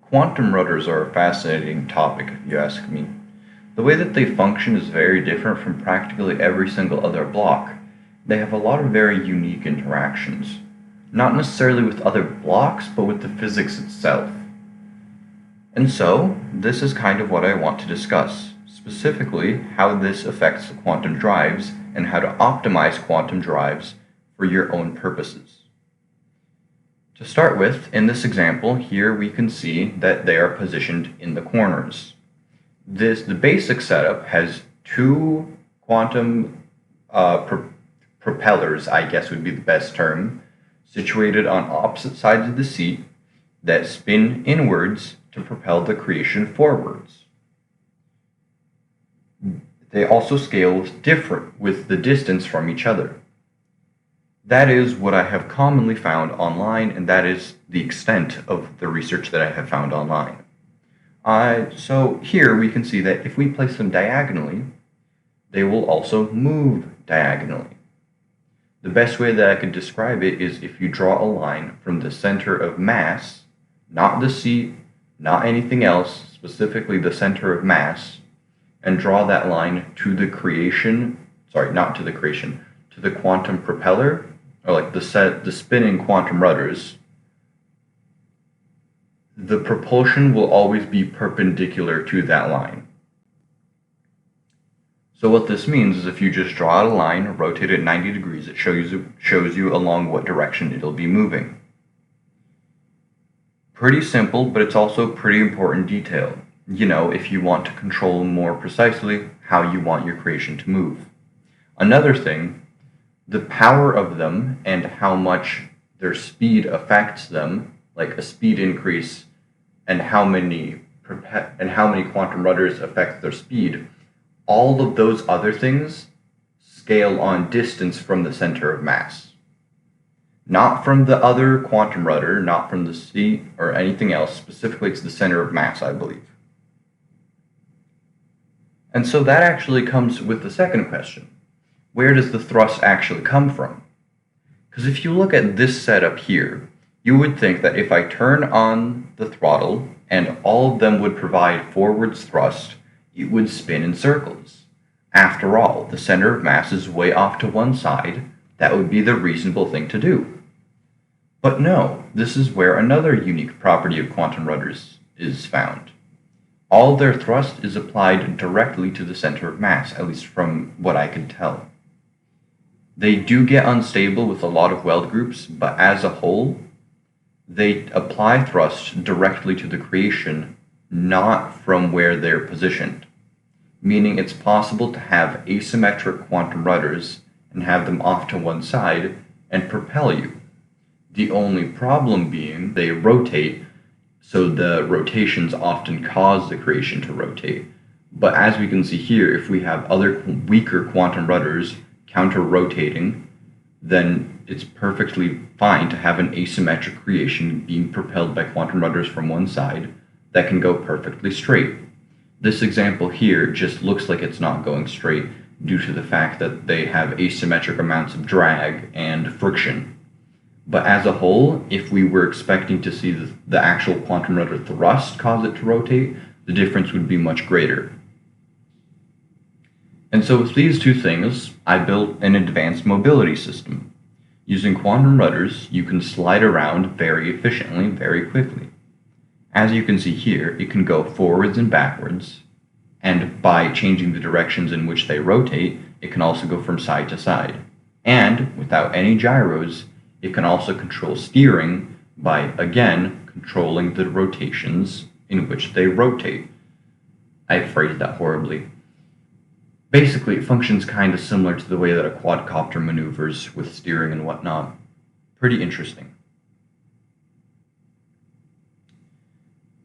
Quantum rudders are a fascinating topic, if you ask me. The way that they function is very different from practically every single other block. They have a lot of very unique interactions. Not necessarily with other blocks, but with the physics itself. And so, this is kind of what I want to discuss. Specifically, how this affects quantum drives and how to optimize quantum drives for your own purposes. To start with, in this example, here we can see that they are positioned in the corners. The basic setup has two quantum propellers, I guess would be the best term, situated on opposite sides of the seat that spin inwards to propel the creation forwards. They also scale different with the distance from each other. That is what I have commonly found online, and that is the extent of the research that I have found online. So here we can see that if we place them diagonally, they will also move diagonally. The best way that I could describe it is if you draw a line from the center of mass, not the seat, not anything else, specifically the center of mass, and draw that line to the to the quantum propeller, or like the spinning quantum rudders, the propulsion will always be perpendicular to that line. So what this means is if you just draw out a line, rotate it 90 degrees, it shows you along what direction it'll be moving. Pretty simple, but it's also pretty important detail. You know, if you want to control more precisely how you want your creation to move. Another thing, the power of them and how much their speed affects them, like a speed increase and how many quantum rudders affect their speed, all of those other things scale on distance from the center of mass. Not from the other quantum rudder, not from the seat or anything else, specifically it's the center of mass, I believe. And so that actually comes with the second question. Where does the thrust actually come from? Because if you look at this setup here, you would think that if I turn on the throttle and all of them would provide forwards thrust, it would spin in circles. After all, the center of mass is way off to one side. That would be the reasonable thing to do. But no, this is where another unique property of quantum rudders is found. All their thrust is applied directly to the center of mass, at least from what I can tell. They do get unstable with a lot of weld groups, but as a whole, they apply thrust directly to the creation, not from where they're positioned. Meaning it's possible to have asymmetric quantum rudders and have them off to one side and propel you. The only problem being they rotate, so the rotations often cause the creation to rotate. But as we can see here, if we have other weaker quantum rudders counter-rotating, then it's perfectly fine to have an asymmetric creation being propelled by quantum rudders from one side that can go perfectly straight. This example here just looks like it's not going straight due to the fact that they have asymmetric amounts of drag and friction. But as a whole, if we were expecting to see the actual quantum rudder thrust cause it to rotate, the difference would be much greater. And so with these two things, I built an advanced mobility system. Using quantum rudders, you can slide around very efficiently, very quickly. As you can see here, it can go forwards and backwards, and by changing the directions in which they rotate, it can also go from side to side. And without any gyros, it can also control steering by, again, controlling the rotations in which they rotate. I phrased that horribly. Basically, it functions kind of similar to the way that a quadcopter maneuvers with steering and whatnot. Pretty interesting.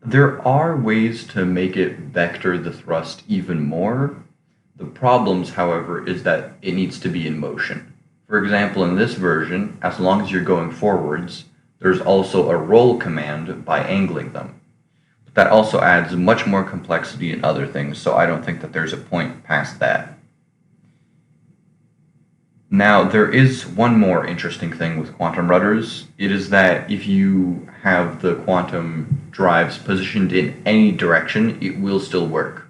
There are ways to make it vector the thrust even more. The problems, however, is that it needs to be in motion. For example, in this version, as long as you're going forwards, there's also a roll command by angling them. But that also adds much more complexity in other things, so I don't think that there's a point past that. Now, there is one more interesting thing with quantum rudders. It is that if you have the quantum drives positioned in any direction, it will still work.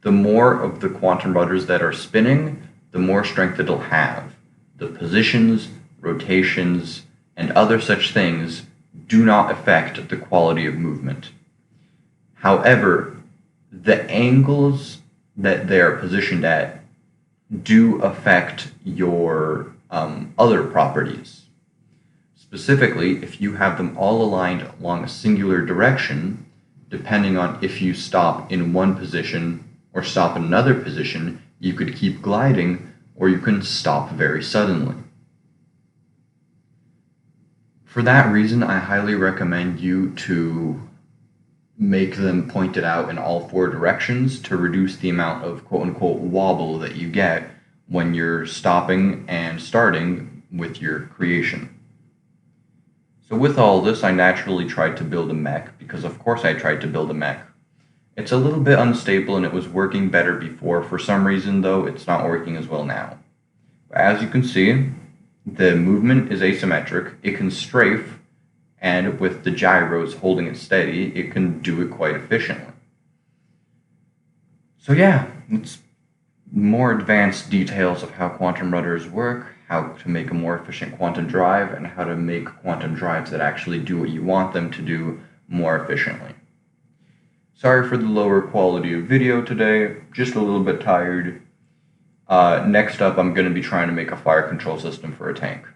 The more of the quantum rudders that are spinning, the more strength it'll have. The positions, rotations, and other such things do not affect the quality of movement. However, the angles that they're positioned at do affect your other properties. Specifically, if you have them all aligned along a singular direction, depending on if you stop in one position or stop in another position, you could keep gliding or you can stop very suddenly. For that reason, I highly recommend you to make them pointed out in all four directions to reduce the amount of quote-unquote wobble that you get when you're stopping and starting with your creation. So with all this, I naturally tried to build a mech, because of course I tried to build a mech. It's a little bit unstable and it was working better before. For some reason though, it's not working as well now. As you can see, the movement is asymmetric. It can strafe, and with the gyros holding it steady, it can do it quite efficiently. So yeah, it's more advanced details of how quantum rudders work, how to make a more efficient quantum drive, and how to make quantum drives that actually do what you want them to do more efficiently. Sorry for the lower quality of video today, just a little bit tired. Next up, I'm going to be trying to make a fire control system for a tank.